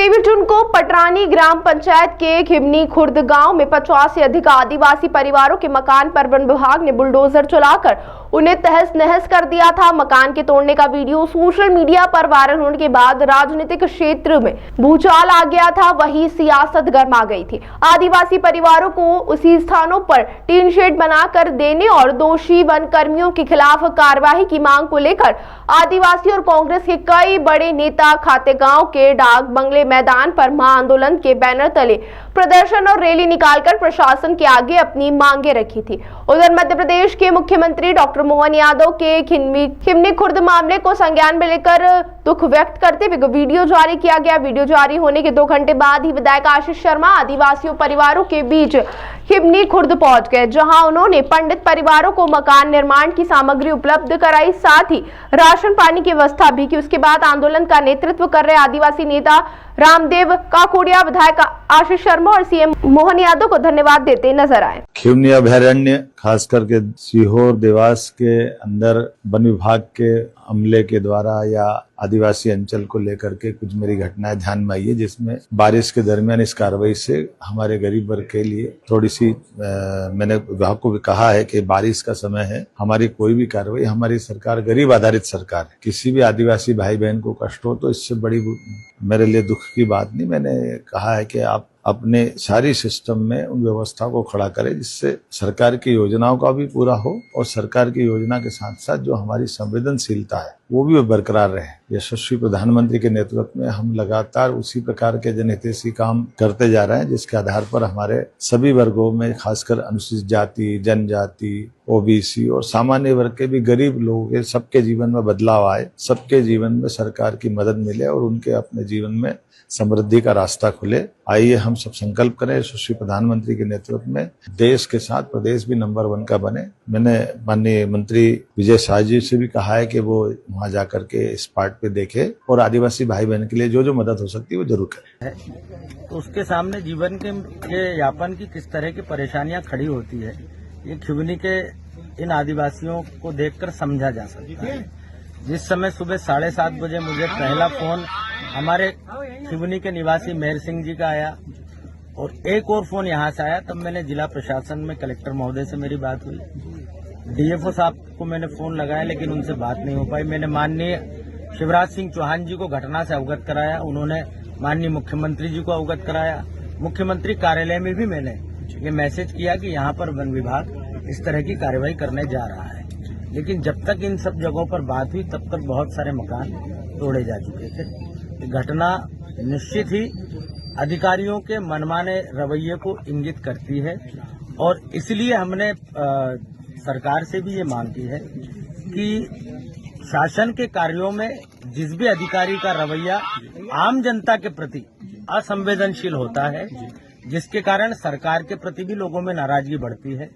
देवीटुन को पटरानी ग्राम पंचायत के खिमनी खुर्द गांव में 50 से अधिक आदिवासी परिवारों के मकान पर वन विभाग ने बुलडोजर चलाकर उन्हें तहस नहस कर दिया था। मकान के तोड़ने का वीडियो सोशल मीडिया पर वायरल होने के बाद राजनीतिक क्षेत्र में भूचाल आ गया था, वहीं सियासत गर्मा गई थी। आदिवासी परिवारों को उसी स्थानों पर टीन शेड बनाकर देने और दोषी वन कर्मियों के खिलाफ कार्रवाई की मांग को लेकर आदिवासी और कांग्रेस के कई बड़े नेता खातेगांव के डाक बंगले मैदान पर महाआंदोलन के बैनर तले प्रदर्शन और रैली निकालकर प्रशासन के आगे अपनी मांगे रखी थी। उधर मध्य प्रदेश के मुख्यमंत्री डॉक्टर मोहन यादव के खिमनी खुर्द मामले को संज्ञान में लेकर दुख व्यक्त करते हुए वीडियो जारी किया गया। वीडियो जारी होने के 2 घंटे बाद ही विधायक आशीष शर्मा आदिवासियों परिवारों के बीच खिमनी खुर्द पहुंच गए, जहां उन्होंने पंडित परिवारों को मकान निर्माण की सामग्री उपलब्ध कराई, साथ ही राशन पानी की व्यवस्था भी की। उसके बाद आंदोलन का नेतृत्व कर रहे आदिवासी नेता रामदेव काकोड़िया विधायक आशीष शर्मा और सीएम मोहन यादव को धन्यवाद देते नजर आए। खिमनी अभयारण्य खास करके सीहोर देवास के अंदर वन विभाग के अमले के द्वारा या आदिवासी अंचल को लेकर के कुछ मेरी घटनाएं ध्यान में आई है, जिसमें बारिश के दरमियान इस कार्रवाई से हमारे गरीब वर्ग के लिए थोड़ी सी मैंने विभाग को भी कहा है कि बारिश का समय है, हमारी कोई भी कार्रवाई, हमारी सरकार गरीब आधारित सरकार है, किसी भी आदिवासी भाई बहन को कष्ट हो तो इससे बड़ी मेरे लिए दुख की बात नहीं। मैंने कहा है कि आप अपने सारी सिस्टम में उन व्यवस्था को खड़ा करें जिससे सरकार की योजनाओं का भी पूरा हो और सरकार की योजना के साथ साथ जो हमारी संवेदनशीलता है वो भी बरकरार रहे। यशस्वी प्रधानमंत्री के नेतृत्व में हम लगातार उसी प्रकार के जनहितैषी काम करते जा रहे हैं, जिसके आधार पर हमारे सभी वर्गों में खासकर अनुसूचित जाति, जनजाति, ओबीसी और सामान्य वर्ग के भी गरीब लोगों के सबके जीवन में बदलाव आए, सबके जीवन में सरकार की मदद मिले और उनके अपने जीवन में समृद्धि का रास्ता खुले। आइए हम सब संकल्प करें यशस्वी प्रधानमंत्री के नेतृत्व में देश के साथ प्रदेश भी नंबर 1 का बने। मैंने माननीय मंत्री विजय शाह जी से भी कहा है कि वो वहां जाकर के इस पार्ट पे देखे और आदिवासी भाई बहन के लिए जो जो मदद हो सकती है वो जरूर करें। तो उसके सामने जीवन के यापन की किस तरह की परेशानियां खड़ी होती है, ये खिमनी के इन आदिवासियों को देखकर समझा जा सकता है। जिस समय सुबह 7:30 बजे मुझे पहला फोन हमारे खिमनी के निवासी मेहर सिंह जी का आया और एक और फोन यहाँ से आया, तब मैंने जिला प्रशासन में कलेक्टर महोदय से मेरी बात हुई। डीएफओ साहब को मैंने फोन लगाया लेकिन उनसे बात नहीं हो पाई। मैंने माननीय शिवराज सिंह चौहान जी को घटना से अवगत कराया, उन्होंने माननीय मुख्यमंत्री जी को अवगत कराया। मुख्यमंत्री कार्यालय में भी मैंने ये मैसेज किया कि यहाँ पर वन विभाग इस तरह की कार्रवाई करने जा रहा है, लेकिन जब तक इन सब जगहों पर बात हुई तब तक बहुत सारे मकान तोड़े जा चुके थे। घटना निश्चित ही अधिकारियों के मनमाने रवैये को इंगित करती है और इसलिए हमने सरकार से भी ये मांग की है कि शासन के कार्यों में जिस भी अधिकारी का रवैया आम जनता के प्रति असंवेदनशील होता है, जिसके कारण सरकार के प्रति भी लोगों में नाराजगी बढ़ती है,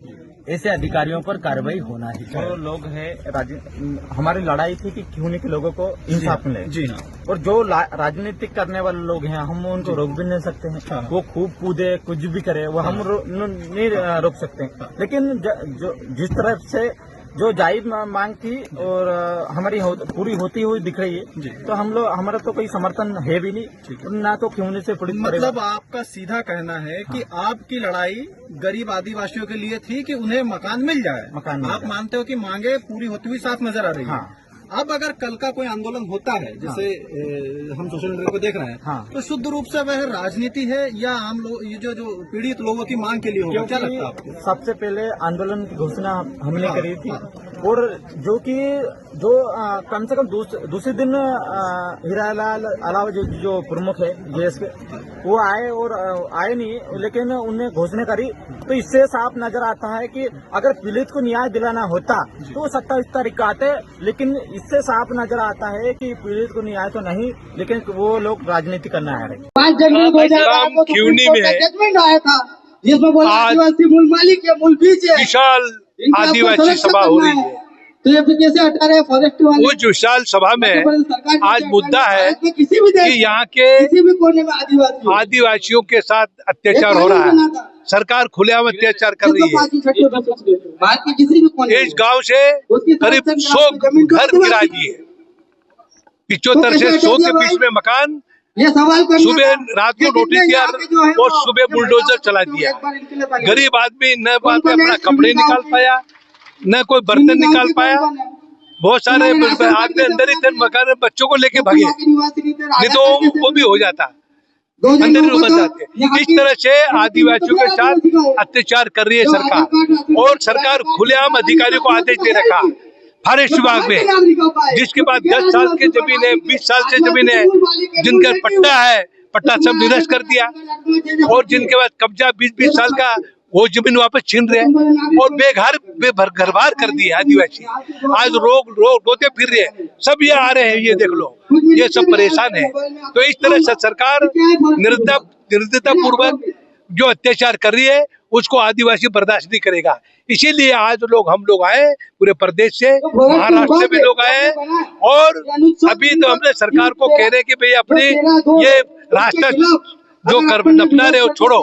ऐसे अधिकारियों पर कार्रवाई होना ही चाहिए। जो लोग हैं, हमारी लड़ाई थी कि खिमनी के लोगों को इंसाफ मिले। जी हाँ। और जो राजनीतिक करने वाले लोग हैं हम उनको रोक भी नहीं सकते हैं। हाँ। वो खूब कूदे कुछ भी करे वो हम नहीं रोक सकते। लेकिन जिस तरफ से जो जायज मांग थी और हमारी पूरी होती हुई दिख रही है, तो हम लोग हमारा तो कोई समर्थन है भी नहीं, ना तो खिमनी से पीड़ित। मतलब आपका सीधा कहना है कि आपकी लड़ाई गरीब आदिवासियों के लिए थी कि उन्हें मकान मिल जाए। आप मानते हो कि मांगे पूरी होती हुई साफ नजर आ रही है। हाँ। अब अगर कल का कोई आंदोलन होता है, जैसे हम सोशल मीडिया को देख रहे हैं, हाँ। तो शुद्ध रूप से वह राजनीति है या आम लोग ये जो पीड़ित लोगों की मांग के लिए होगा, क्या लगता है आपको? सबसे पहले आंदोलन की घोषणा हमने करी थी और जो कम से कम दूसरे दिन हीरालाल अलावा जो प्रमुख है देश के, वो आए और आए नहीं, लेकिन उन्हें घोषणा करी। तो इससे साफ नजर आता है कि अगर पीड़ित को न्याय दिलाना होता तो 27 तारीख का आते, लेकिन इससे साफ नजर आता है कि पीड़ित को न्याय तो नहीं, लेकिन वो लोग राजनीति करना है। 5 जनवरी 2018 को खिमनी में जजमेंट आया था जिसमें बोला आदिवासी मूल मालिक है, मूल बीज है, विशाल आदिवासी सभा हो रही है। तो ये कैसे हटा रहे फॉरेस्ट वाले? उस विशाल सभा में आज मुद्दा है कि यहाँ के किसी भी कोने में आदिवासियों के साथ अत्याचार हो रहा है। सरकार खुलेआम अत्याचार कर रही है। इस गांव से करीब 100 घर गिरा दिए, 75 से 100 के बीच में मकान ये सवाल करना सुबह था रात कि को नोटिस कितने दिया यहाँ पे जो है और वो सुबह अपने बुलडोजर बात चला को दिया। एक बार इनके लिए ताली गरीब आदमी न कौन अपना है कपड़े शिवनी निकाल गाँव के? पाया, न कोई बर्तन शिवनी गाँव निकाल के पाया। कौन है? बहुत सारे तुम्हारे राशन कार्ड आदमी कैसे अंदर ही थे, बनाते हैं? मकान में बच्चों को लेके जो भागे, यहाँ के निवासी नहीं थे, नहीं राशन तो कार्ड कैसे वो भी हो बनाते हैं? जाता। 2009 अंदर ही को बन तो जाते। यहाँ इस की तरह से आदिवासियों के साथ अत्याचार कर रही है सरकार, और सरकार खुलेआम अधिकारियों को आदेश दे रखा फॉरेस्ट विभाग में, जिसके बाद 10 साल की जमीन है, 20 साल से जमीन है, जिनका पट्टा है, पट्टा सब निरस्त कर दिया, और जिनके बाद कब्जा 20-20 साल का वो जमीन वापस छीन रहे हैं, और बेघरबार कर दिए आदिवासी। आज रोते फिर रहे हैं, सब ये आ रहे हैं, ये देख लो, ये सब परेशान है। तो इस तरह से सरकार निर्दयता पूर्वक जो अत्याचार कर रही है उसको आदिवासी बर्दाश्त नहीं करेगा। इसीलिए आज हम लोग आए पूरे प्रदेश से, महाराष्ट्र से भी लोग आए, और अभी तो हमने सरकार को कह रहे कि भाई अपनी ये रास्ता जो अपना रहे हो छोड़ो,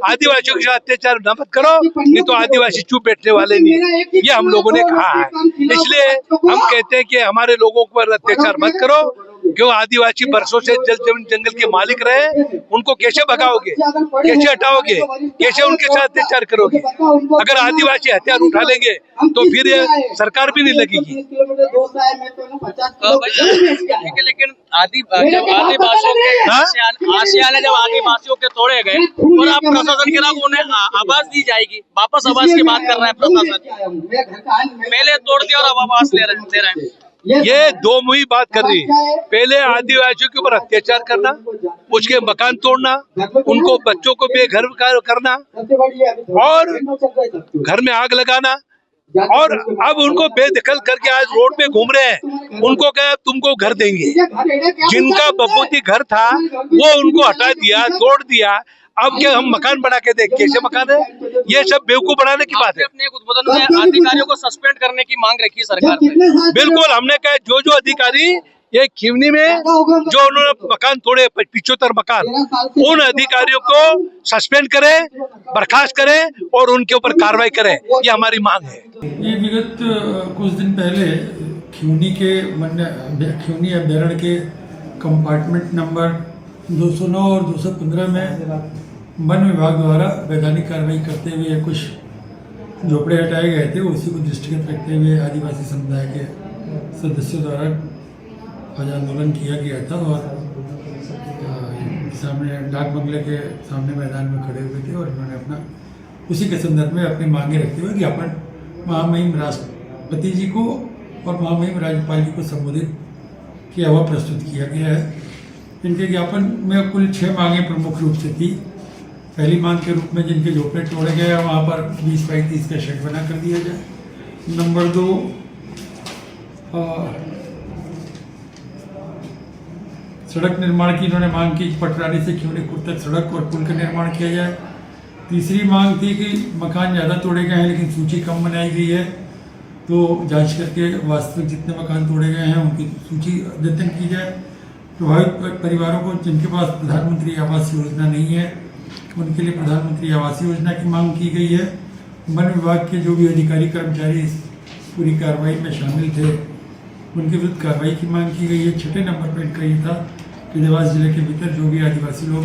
आदिवासियों के साथ अत्याचार न मत करो, नहीं तो आदिवासी चुप बैठने वाले नहीं, ये हम लोगों ने कहा है। इसलिए हम कहते हैं कि हमारे लोगों पर अत्याचार मत करो, क्यों आदिवासी बरसों से जंगल के मालिक रहे, उनको कैसे भगाओगे, कैसे हटाओगे, कैसे उनके साथ अत्याचार करोगे? अगर आदिवासी हथियार उठा लेंगे तो फिर ये सरकार भी नहीं लगेगी। लेकिन जब आदिवासियों के आशियाने जब आदिवासियों के तोड़े गए और अब प्रशासन के नाम उन्हें आवाज दी जाएगी, वापस आवाज की बात कर रहा है प्रशासन, पहले तोड़ दिया और अब आवाज ले रहे हैं। ये दो मुही बात कर रही है, पहले आदिवासियों के ऊपर अत्याचार करना, उसके मकान तोड़ना, उनको बच्चों को बेघर करना, और घर में आग लगाना, और अब उनको बेदखल करके आज रोड पे घूम रहे हैं। उनको क्या तुमको घर देंगे, जिनका बबूती घर था वो उनको हटा दिया, तोड़ दिया, अब क्या हम मकान बना के देख, कैसे मकान है? ये सब बेवकूफ बनाने की बात है। अपने उद्बोधन में अधिकारियों को सस्पेंड करने की मांग रखी सरकार ने। बिल्कुल, हमने कहा जो अधिकारी ये खिवनी में जो उन्होंने मकान तोड़े 75 मकान, उन अधिकारियों को सस्पेंड करें, बर्खास्त करें और उनके ऊपर कार्रवाई करें, ये हमारी मांग है। ये विगत कुछ दिन पहले खिवनी अभ्यारण्य के कंपार्टमेंट नंबर 209 और 215 में वन विभाग द्वारा वैधानिक कार्रवाई करते हुए कुछ झोपड़े हटाए गए थे। उसी को दृष्टिगत रखते हुए आदिवासी समुदाय के सदस्यों द्वारा आज आंदोलन किया गया था, और सामने डाक बंगले के सामने मैदान में खड़े हुए थे, और उन्होंने अपना उसी के संदर्भ में अपनी मांगे रखते हुए ज्ञापन महामहिम राष्ट्रपति जी को और महामहिम राज्यपाल जी को संबोधित किया हुआ प्रस्तुत किया गया है। इनके ज्ञापन में कुल 6 मांगें प्रमुख रूप से थी। पहली मांग के रूप में जिनके झोपड़े तोड़े गए वहाँ पर 20 बाई 30 का शेड बना कर दिया जाए। नंबर 2, सड़क निर्माण की इन्होंने मांग की, पटरानी से खिवनी खुर्द तक सड़क और पुल का निर्माण किया जाए। तीसरी मांग थी कि मकान ज़्यादा तोड़े गए हैं लेकिन सूची कम बनाई गई है, तो जांच करके वास्तविक जितने मकान तोड़े गए हैं उनकी सूची अद्यतन की जाए। प्रभावित परिवारों को जिनके पास प्रधानमंत्री आवास योजना नहीं है उनके लिए प्रधानमंत्री आवास योजना की मांग की गई है। वन विभाग के जो भी अधिकारी कर्मचारी इस पूरी कार्रवाई में शामिल थे उनके विरुद्ध कार्रवाई की मांग की गई है। 6 नंबर पर इनका ये था कि देवास जिले के भीतर जो भी आदिवासी लोग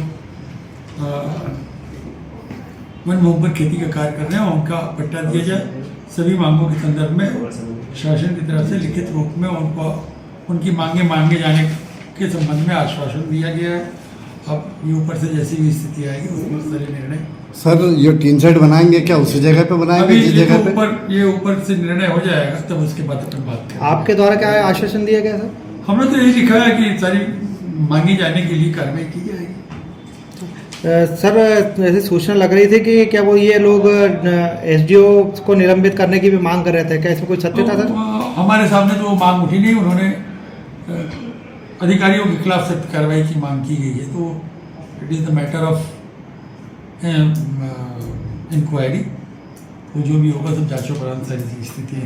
वन भूमि पर खेती का कार्य कर रहे हैं उनका पट्टा दिया जाए। सभी मांगों के संदर्भ में शासन की तरफ से लिखित रूप में उनको उनकी मांगे जाने के संबंध में आश्वासन दिया गया है। अब ये ऊपर से जैसी भी स्थिति आएगी उसमें सारे निर्णय। सर ये टीन शेड बनाएंगे क्या उसी जगह पे बनाएंगे? अभी जिस जगह पे ये ऊपर से निर्णय हो जाएगा तब उसके बाद अपन बात करेंगे। आपके द्वारा क्या आश्वासन दिया गया सर? हमने तो यही लिखा है कि सारी मांगी जाने के लिए कार्रवाई की जाएगी। सर ऐसी सूचना लग रही थी कि क्या वो ये लोग एसडीओ को निलंबित करने की भी मांग कर रहे थे, क्या इसमें कोई सत्य था सर? हमारे सामने तो वो मांग उठी नहीं, उन्होंने अधिकारियों के खिलाफ सख्त कार्रवाई की मांग की गई है, तो it is the matter of inquiry, तो जो भी होगा सब जांचों पर सारी स्थिति है।